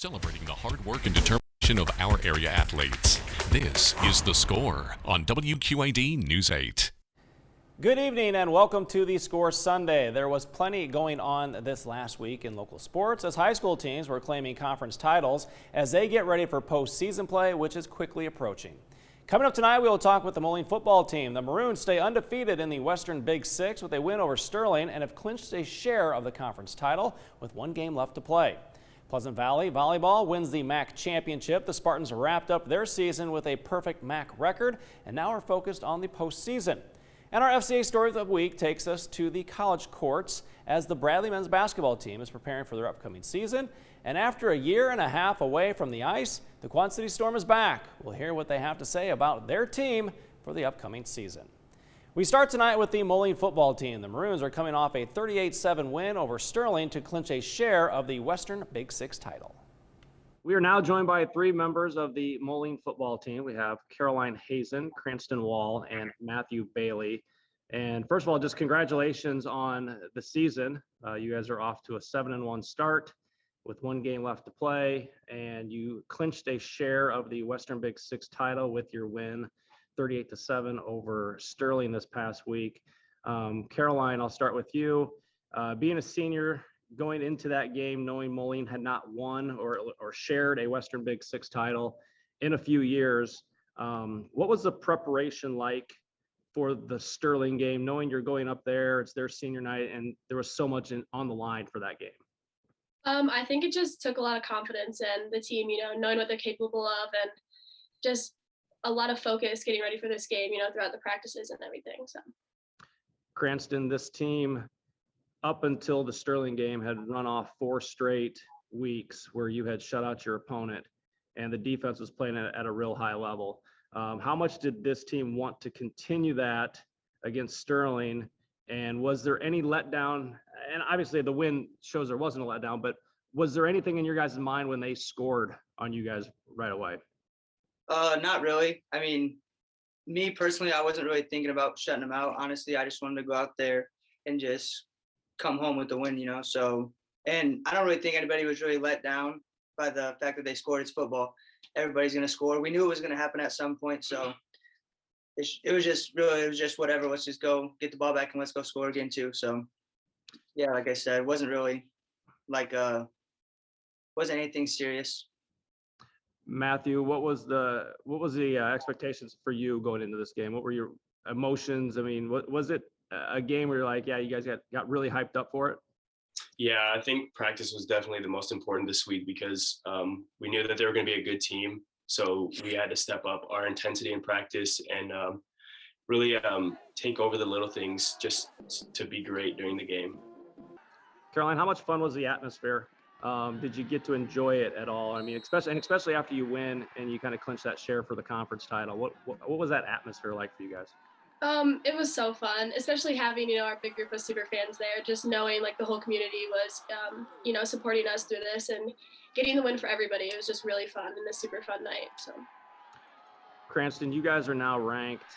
Celebrating the hard work and determination of our area athletes. This is The Score on WQAD News 8. Good evening and welcome to The Score Sunday. There was plenty going on this last week in local sports as high school teams were claiming conference titles as they get ready for postseason play, which is quickly approaching. Coming up tonight, we will talk with the Moline football team. The Maroons stay undefeated in the Western Big Six with a win over Sterling and have clinched a share of the conference title with one game left to play. Pleasant Valley volleyball wins the MAC championship. The Spartans wrapped up their season with a perfect MAC record and now are focused on the postseason. And our FCA story of the week takes us to the college courts as the Bradley men's basketball team is preparing for their upcoming season. And after a year and a half away from the ice, the Quad City Storm is back. We'll hear what they have to say about their team for the upcoming season. We start tonight with the Moline football team. The Maroons are coming off a 38-7 win over Sterling to clinch a share of the Western Big Six title. We are now joined by three members of the Moline football team. We have Caroline Hazen, Cranston Wall, and Matthew Bailey. And first of all, just congratulations on the season. You guys are off to a 7-1 start with one game left to play, and you clinched a share of the Western Big Six title with your win 38-7 over Sterling this past week. Caroline, I'll start with you. Being a senior going into that game, knowing Moline had not won or shared a Western Big Six title in a few years, what was the preparation like for the Sterling game, knowing you're going up there, it's their senior night, and there was so much on the line for that game? I think it just took a lot of confidence in the team, knowing what they're capable of and just a lot of focus getting ready for this game, throughout the practices and everything. So, Cranston, this team up until the Sterling game had run off 4 straight weeks where you had shut out your opponent and the defense was playing at a real high level. How much did this team want to continue that against Sterling? And was there any letdown? And obviously the win shows there wasn't a letdown, but was there anything in your guys' mind when they scored on you guys right away? Not really. I mean, me personally, I wasn't really thinking about shutting them out. Honestly, I just wanted to go out there and just come home with the win, So, and I don't really think anybody was really let down by the fact that they scored. It's football. Everybody's going to score. We knew it was going to happen at some point. So it was just whatever. Let's just go get the ball back and let's go score again too. So, yeah, like I said, it wasn't really wasn't anything serious. Matthew, what was the expectations for you going into this game? What were your emotions? I mean, was it a game where you're like, yeah, you guys got really hyped up for it? Yeah, I think practice was definitely the most important this week because we knew that they were going to be a good team. So we had to step up our intensity in practice and really take over the little things just to be great during the game. Caroline, how much fun was the atmosphere? Did you get to enjoy it at all? I mean, especially after you win and you kind of clinch that share for the conference title. What was that atmosphere like for you guys? It was so fun, especially having, our big group of super fans there, just knowing like the whole community was, supporting us through this and getting the win for everybody. It was just really fun and a super fun night. So, Cranston, you guys are now ranked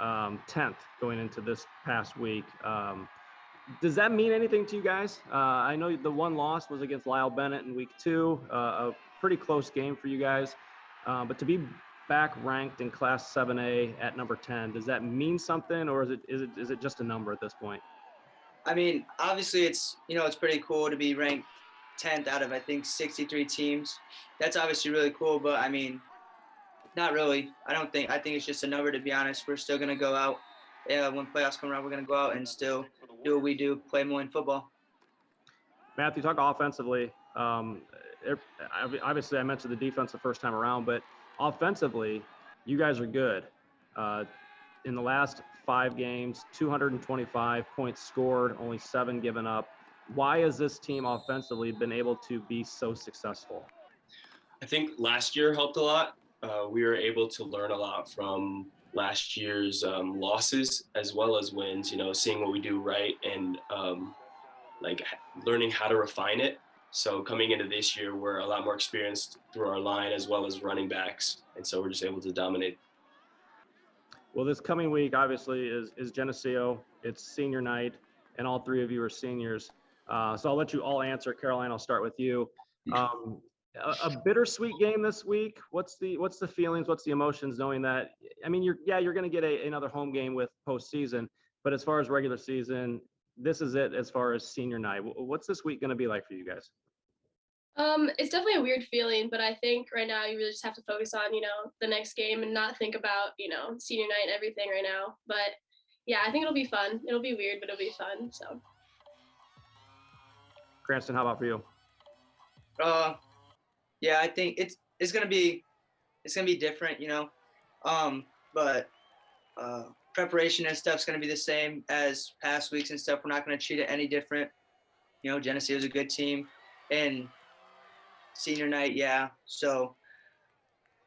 10th going into this past week. Does that mean anything to you guys? I know the one loss was against Lyle Bennett in week 2, a pretty close game for you guys. But to be back ranked in Class 7A at number 10, does that mean something, or is it just a number at this point? I mean, obviously it's pretty cool to be ranked 10th out of I think 63 teams. That's obviously really cool, but I mean, not really. I think it's just a number, to be honest. We're still gonna go out. When playoffs come around, we're going to go out and still do what we do, play Moline football. Matthew, talk offensively. Obviously, I mentioned the defense the first time around, but offensively, you guys are good. In the last 5 games, 225 points scored, only 7 given up. Why has this team offensively been able to be so successful? I think last year helped a lot. We were able to learn a lot from last year's losses as well as wins, seeing what we do right and learning how to refine it. So coming into this year, we're a lot more experienced through our line as well as running backs. And so we're just able to dominate. Well, this coming week, obviously, is Geneseo. It's senior night, and all 3 of you are seniors. So I'll let you all answer. Caroline, I'll start with you. a bittersweet game this week. What's the feelings? What's the emotions knowing that? I mean, you're going to get another home game with postseason, but as far as regular season, this is it as far as senior night. What's this week going to be like for you guys? It's definitely a weird feeling, but I think right now you really just have to focus on, the next game and not think about, senior night and everything right now. But yeah, I think it'll be fun. It'll be weird, but it'll be fun. So. Cranston, how about for you? Yeah, I think it's gonna be different, but preparation and stuff's gonna be the same as past weeks and stuff. We're not gonna treat it any different. Geneseo is a good team, and senior night, yeah. So,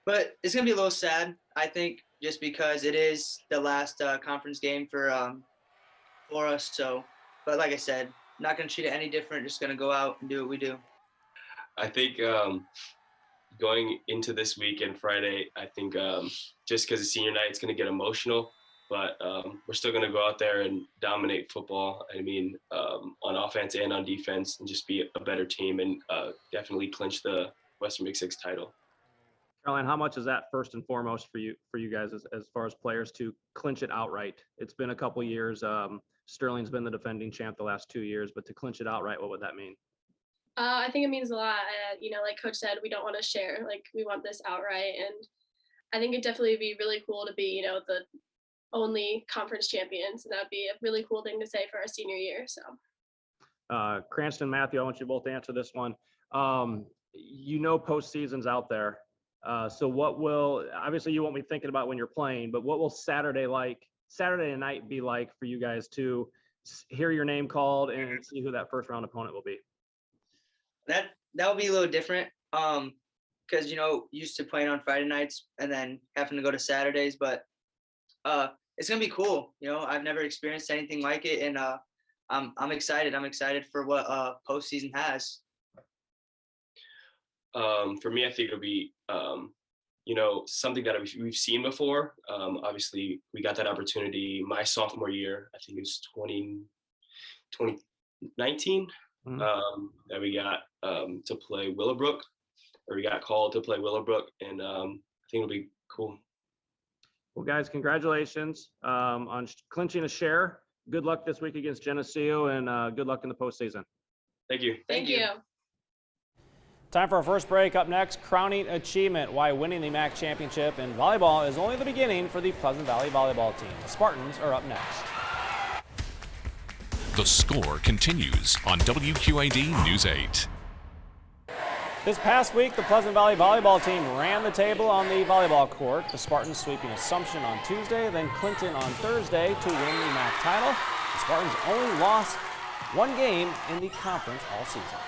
but it's gonna be a little sad, I think, just because it is the last conference game for us. So, but like I said, not gonna treat it any different. Just gonna go out and do what we do. I think going into this week and Friday, I think just because it's senior night, it's going to get emotional, but we're still going to go out there and dominate football. I mean, on offense and on defense, and just be a better team and definitely clinch the Western Big Six title. Caroline, how much is that first and foremost for you guys as far as players to clinch it outright? It's been a couple years. Sterling's been the defending champ the last 2 years, but to clinch it outright, what would that mean? I think it means a lot. Like Coach said, we don't want to share. Like, we want this outright. And I think it'd definitely be really cool to be, the only conference champions. And that'd be a really cool thing to say for our senior year. So. Cranston, Matthew, I want you both to answer this one. Postseason's out there. So what will, obviously you won't be thinking about when you're playing, but what will Saturday night be like for you guys to hear your name called and see who that first round opponent will be? That will be a little different, because used to playing on Friday nights and then having to go to Saturdays, but it's gonna be cool. I've never experienced anything like it, and I'm excited. I'm excited for what postseason has. For me, I think it'll be something that we've seen before. Obviously, we got that opportunity my sophomore year. I think it was 2019. That we got to play Willowbrook, or we got called to play Willowbrook, and I think it'll be cool. Well, guys, congratulations on clinching a share. Good luck this week against Geneseo, and good luck in the postseason. Thank you. Thank you. Time for our first break. Up next, crowning achievement, why winning the MAC championship in volleyball is only the beginning for the Pleasant Valley volleyball team. The Spartans are up next. The Score continues on WQAD News 8. This past week, the Pleasant Valley volleyball team ran the table on the volleyball court. The Spartans sweeping Assumption on Tuesday, then Clinton on Thursday to win the MAC title. The Spartans only lost one game in the conference all season.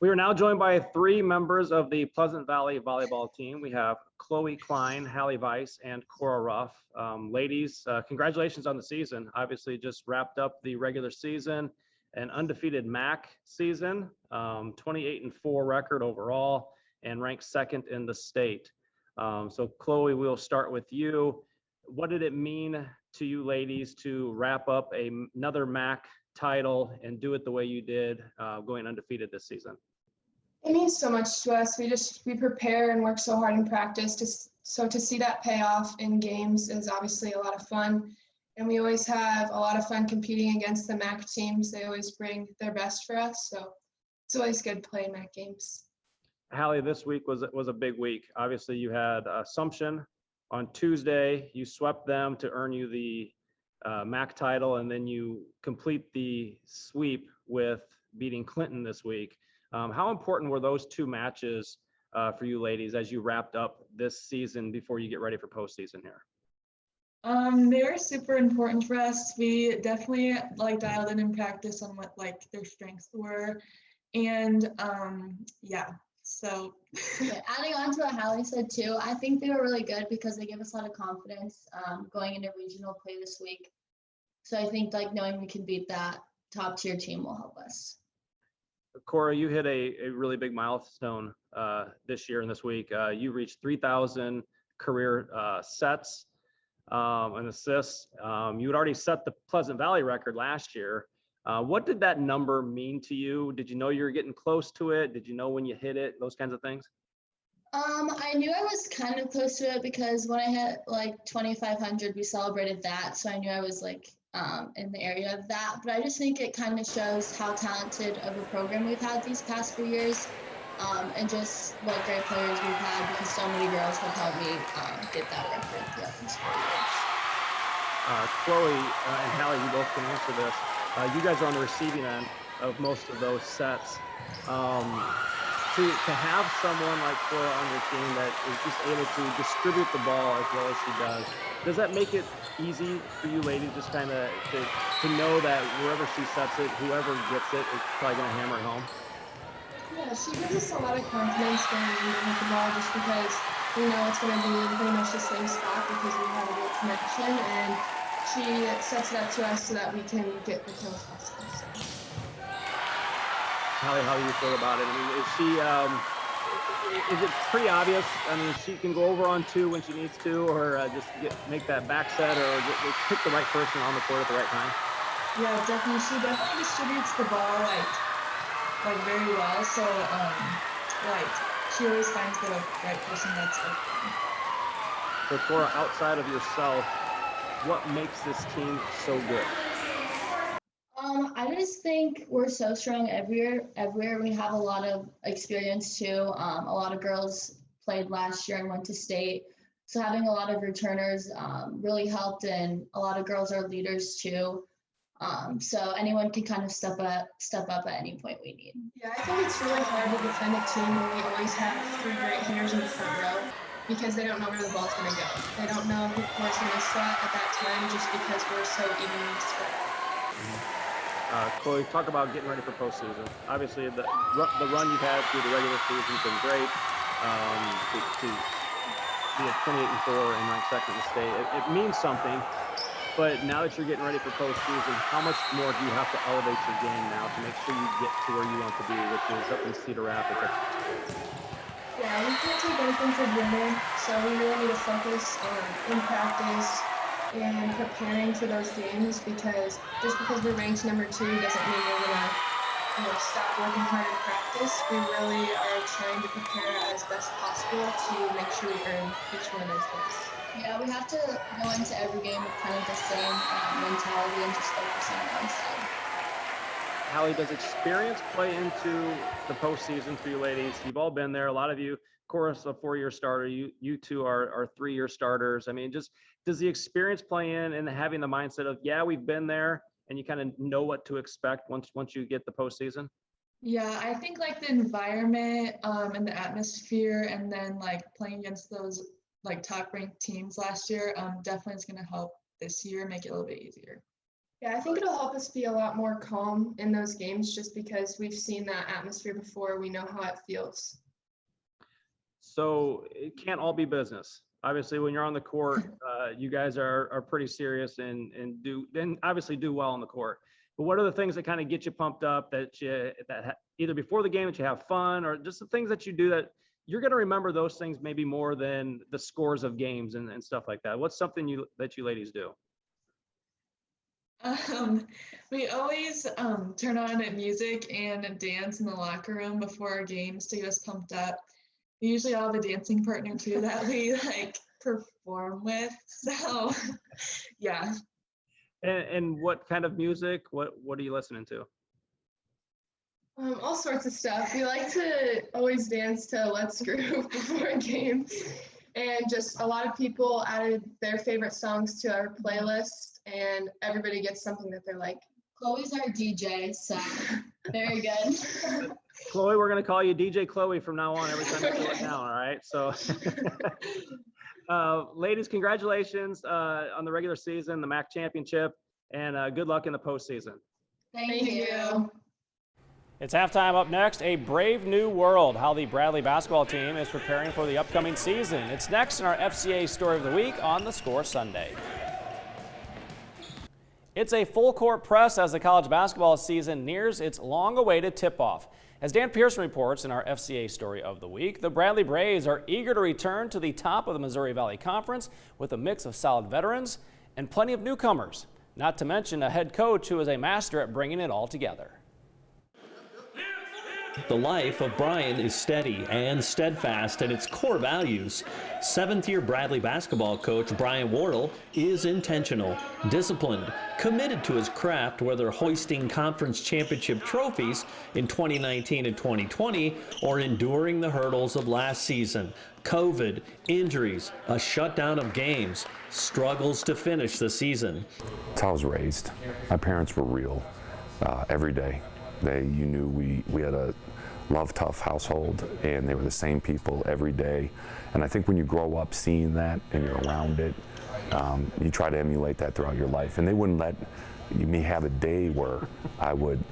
We are now joined by 3 members of the Pleasant Valley volleyball team. We have Chloe Klein, Hallie Weiss, and Cora Ruff. Ladies, congratulations on the season. Obviously just wrapped up the regular season, an undefeated MAC season, 28-4 record overall, and ranked 2nd in the state. So Chloe, we'll start with you. What did it mean to you ladies to wrap up another MAC title and do it the way you did, going undefeated this season? It means so much to us. We prepare and work so hard in practice. So to see that pay off in games is obviously a lot of fun. And we always have a lot of fun competing against the MAC teams. They always bring their best for us. So it's always good playing MAC games. Hallie, this week was a big week. Obviously you had Assumption on Tuesday. You swept them to earn you the MAC title, and then you complete the sweep with beating Clinton this week. How important were those 2 matches for you ladies as you wrapped up this season before you get ready for postseason here? They were super important for us. We definitely dialed in practice on what their strengths were, and So adding on to what Hallie said too, I think they were really good because they give us a lot of confidence going into regional play this week. So I think knowing we can beat that top tier team will help us. Cora, you hit a really big milestone this year and this week. You reached 3,000 career sets and assists. You had already set the Pleasant Valley record last year. What did that number mean to you? Did you know you were getting close to it? Did you know when you hit it? Those kinds of things? I knew I was kind of close to it because when I hit like 2,500, we celebrated that. So I knew I was like in the area of that. But I just think it kind of shows how talented of a program we've had these past few years, and just what great players we've had because so many girls have helped me get that record throughout these 4 years. Chloe and Hallie, you both can answer this. You guys are on the receiving end of most of those sets. To have someone like Cora on your team that is just able to distribute the ball as well as she does that make it easy for you ladies just kind of to know that wherever she sets it, whoever gets it is probably going to hammer it home? Yeah, she gives us a lot of confidence going in with the ball just because we know it's going to be pretty much the same spot because we have a good connection, and she sets it up to us so that we can get the kills possible. So. Hallie, how do you feel about it? I mean, is it pretty obvious? I mean, she can go over on 2 when she needs to, or just make that back set, or just pick the right person on the court at the right time? Yeah, definitely. She definitely distributes the ball like very well. So like she always finds the right person that's open. So Cora, outside of yourself, what makes this team so good? I just think we're so strong everywhere. We have a lot of experience too. A lot of girls played last year and went to state. So having a lot of returners really helped, and a lot of girls are leaders too. So anyone can kind of step up at any point we need. Yeah, I think it's really hard to defend a team when we always have 3 great hitters in the front row because they don't know where the ball's going to go. They don't know who Cora's going to slot at that time just because we're so evenly spread out. Chloe, talk about getting ready for postseason. Obviously, the run you've had through the regular season has been great. To be at 28-4 and ranked second in the state, it means something. But now that you're getting ready for postseason, how much more do you have to elevate your game now to make sure you get to where you want to be, which is up in Cedar Rapids? Yeah, we can't take anything for granted, so we really need to focus in practice and preparing for those games because just because we're ranked number 2 doesn't mean we're gonna stop working hard in practice. We really are trying to prepare as best possible to make sure we earn each one of those games. Yeah, we have to go into every game with kind of the same mentality and just focus on one side. Hallie, does experience play into the postseason for you ladies? You've all been there. A lot of you, Cora's a 4-year starter. You two are 3-year starters. I mean, just does the experience play in and having the mindset of, yeah, we've been there, and you kind of know what to expect once you get the postseason? Yeah, I think like the environment and the atmosphere, and then like playing against those like top ranked teams last year definitely is going to help this year, make it a little bit easier. Yeah, I think it'll help us be a lot more calm in those games just because we've seen that atmosphere before. We know how it feels. So it can't all be business. Obviously, when you're on the court, you guys are pretty serious and obviously do well on the court. But what are the things that kind of get you pumped up that either before the game that you have fun, or just the things that you do that you're going to remember those things maybe more than the scores of games and stuff like that? What's something that you ladies do? We always turn on music and dance in the locker room before our games to get us pumped up. We usually all have a dancing partner too that we like perform with. So yeah. And what kind of music? What are you listening to? All sorts of stuff. We like to always dance to Let's Groove before games. And just a lot of people added their favorite songs to our playlist, and everybody gets something that they like. Chloe's our DJ, so very good. Chloe, we're going to call you DJ Chloe from now on every time you do it now, all right? So, ladies, congratulations on the regular season, the MAC championship, and good luck in the postseason. Thank you. It's halftime. Up next, a brave new world, how the Bradley basketball team is preparing for the upcoming season. It's next in our FCA Story of the Week on The Score Sunday. It's a full court press as the college basketball season nears its long-awaited tip-off. As Dan Pearson reports in our FCA Story of the Week, the Bradley Braves are eager to return to the top of the Missouri Valley Conference with a mix of solid veterans and plenty of newcomers. not to mention a head coach who is a master at bringing it all together. The life of Brian is steady and steadfast in its core values. Seventh-year Bradley basketball coach Brian Wardle is intentional, disciplined, committed to his craft, whether hoisting conference championship trophies in 2019 and 2020 or enduring the hurdles of last season. COVID, injuries, a shutdown of games, struggles to finish the season. That's how I was raised. My parents were real every day. You knew we had a love tough household, and they were the same people every day. And I think when you grow up seeing that and you're around it, you try to emulate that throughout your life. And they wouldn't let me have a day where I would,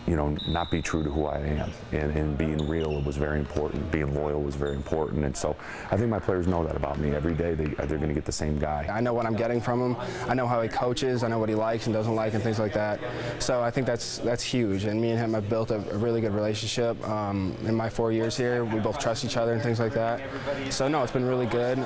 not be true to who I am. And being real was very important. Being loyal was very important. And so I think my players know that about me. Every day they're going to get the same guy. I know what I'm getting from him. I know how he coaches. I know what he likes and doesn't like and things like that. So I think that's huge. And me and him have built a really good relationship. In my 4 years here, we both trust each other and things like that. So no, it's been really good.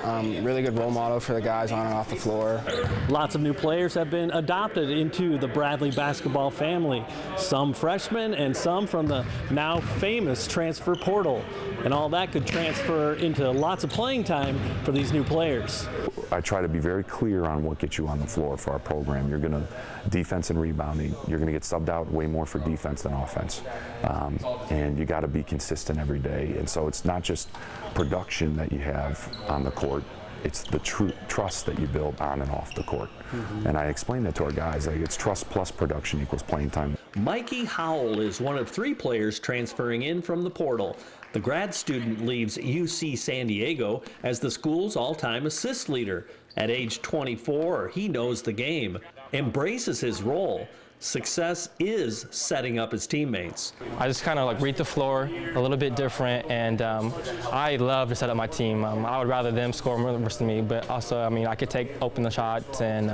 Really good role model for the guys on and off the floor. Lots of new players have been adopted into the Bradley basketball family. Some freshmen and some from the now famous transfer portal. And all that could transfer into lots of playing time for these new players. I try to be very clear on what gets you on the floor for our program. You're going to defense and rebounding. You're going to get subbed out way more for defense than offense. And you got to be consistent every day. And so it's not just production that you have on the court. It's the trust that you build on and off the court. And I explain that to our guys. It's trust plus production equals playing time. Mikey Howell is one of 3 players transferring in from the portal. The grad student leaves UC San Diego as the school's all-time assist leader. At age 24, he knows the game, embraces his role. Success is setting up his teammates. I just kind of read the floor a little bit different, and I love to set up my team. I would rather them score more versus me, but also, I could open the shots, and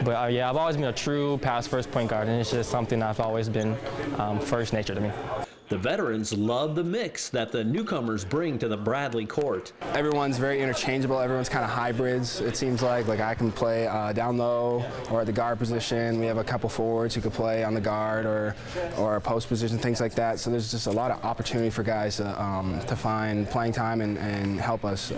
yeah, I've always been a true pass-first point guard, and it's just something I've always been first nature to me. The veterans love the mix that the newcomers bring to the Bradley court. Everyone's very interchangeable. Everyone's kind of hybrids, it seems like. I can play down low or at the guard position. We have a couple forwards who could play on the guard or post position, things like that. So there's just a lot of opportunity for guys to find playing time and help us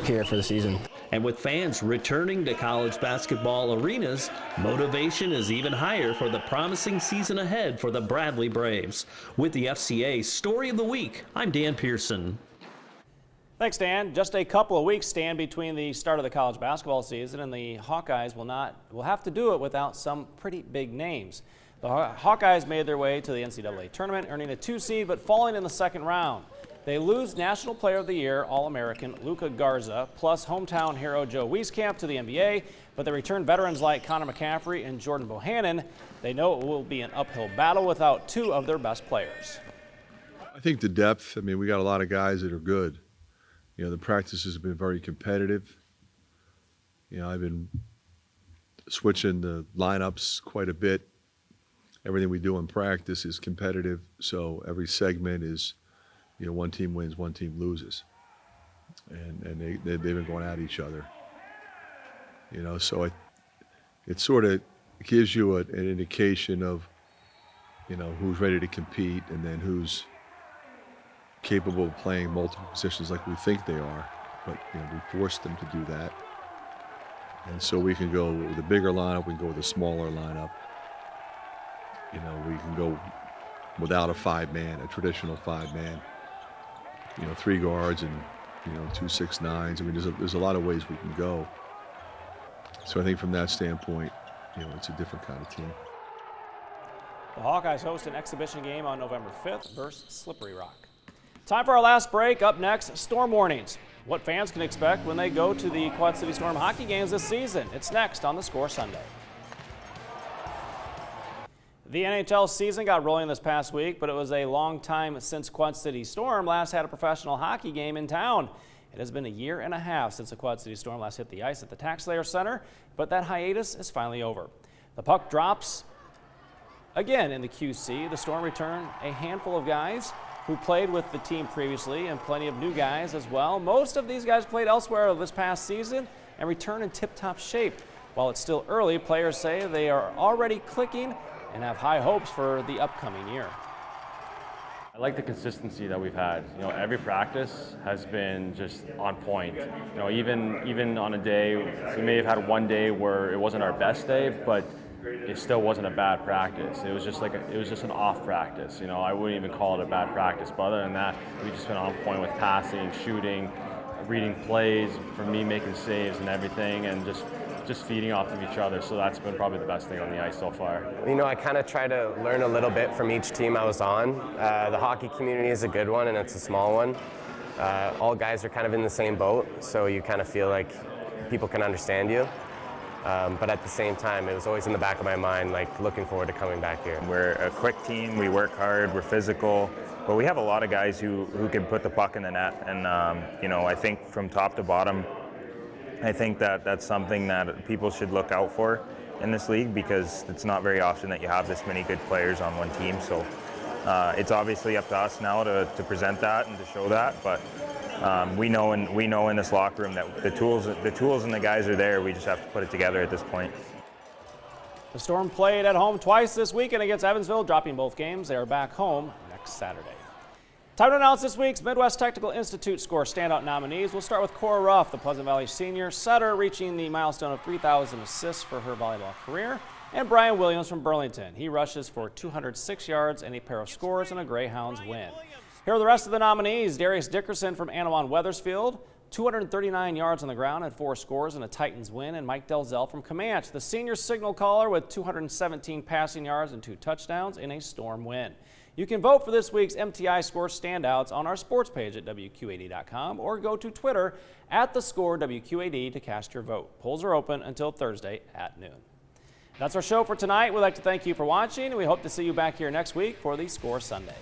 here for the season. And with fans returning to college basketball arenas, motivation is even higher for the promising season ahead for the Bradley Braves. With the FCA Story of the Week, I'm Dan Pearson. Thanks, Dan. Just a couple of weeks stand between the start of the college basketball season, and the Hawkeyes will have to do it without some pretty big names. The Hawkeyes made their way to the NCAA tournament, earning a 2 seed but falling in the second round. They lose National Player of the Year All-American Luka Garza, plus hometown hero Joe Wieskamp to the NBA, but they return veterans like Connor McCaffrey and Jordan Bohannon. They know it will be an uphill battle without 2 of their best players. I think the depth, we got a lot of guys that are good. The practices have been very competitive. I've been switching the lineups quite a bit. Everything we do in practice is competitive, so every segment is, one team wins, one team loses. And they've been going at each other. So it sort of gives you an indication of, who's ready to compete and then who's capable of playing multiple positions like we think they are. But, we force them to do that. And so we can go with a bigger lineup, we can go with a smaller lineup. We can go without a 5-man, a traditional 5-man. 3 guards and 2 6'9s. There's a lot of ways we can go. So I think from that standpoint, it's a different kind of team. The Hawkeyes host an exhibition game on November 5th versus Slippery Rock. Time for our last break. Up next, Storm warnings. What fans can expect when they go to the Quad City Storm hockey games this season. It's next on The Score Sunday. The NHL season got rolling this past week, but it was a long time since Quad City Storm last had a professional hockey game in town. It has been a year and a half since the Quad City Storm last hit the ice at the TaxSlayer Center, but that hiatus is finally over. The puck drops again in the QC. The Storm returned a handful of guys who played with the team previously and plenty of new guys as well. Most of these guys played elsewhere this past season and returned in tip-top shape. While it's still early, players say they are already clicking and have high hopes for the upcoming year. I like the consistency that we've had. You know, every practice has been just on point. You know, even on a day, we may have had one day where it wasn't our best day, but it still wasn't a bad practice. It was just an off practice. You know, I wouldn't even call it a bad practice. But other than that, we've just been on point with passing, shooting, reading plays, for me making saves and everything, and just feeding off of each other. So that's been probably the best thing on the ice so far. You know, I kind of try to learn a little bit from each team I was on. The hockey community is a good one, and it's a small one. All guys are kind of in the same boat, so you kind of feel like people can understand you. But at the same time, it was always in the back of my mind, like looking forward to coming back here. We're a quick team, we work hard, we're physical, but we have a lot of guys who can put the puck in the net. And you know, I think from top to bottom, I think that's something that people should look out for in this league, because it's not very often that you have this many good players on one team. So it's obviously up to us now to present that and to show that. But we know in this locker room that the tools and the guys are there. We just have to put it together at this point. The Storm played at home twice this weekend against Evansville, dropping both games. They are back home next Saturday. Time to announce this week's Midwest Technical Institute Score Standout nominees. We'll start with Cora Ruff, the Pleasant Valley senior setter, reaching the milestone of 3,000 assists for her volleyball career. And Brian Williams from Burlington. He rushes for 206 yards and a pair of scores in a Greyhounds win. Here are the rest of the nominees. Darius Dickerson from Anawan-Weathersfield, 239 yards on the ground and 4 scores in a Titans win. And Mike Delzell from Comanche, the senior signal caller, with 217 passing yards and 2 touchdowns in a Storm win. You can vote for this week's MTI Score Standouts on our sports page at WQAD.com or go to Twitter at @TheScoreWQAD to cast your vote. Polls are open until Thursday at noon. That's our show for tonight. We'd like to thank you for watching, and we hope to see you back here next week for the Score Sunday.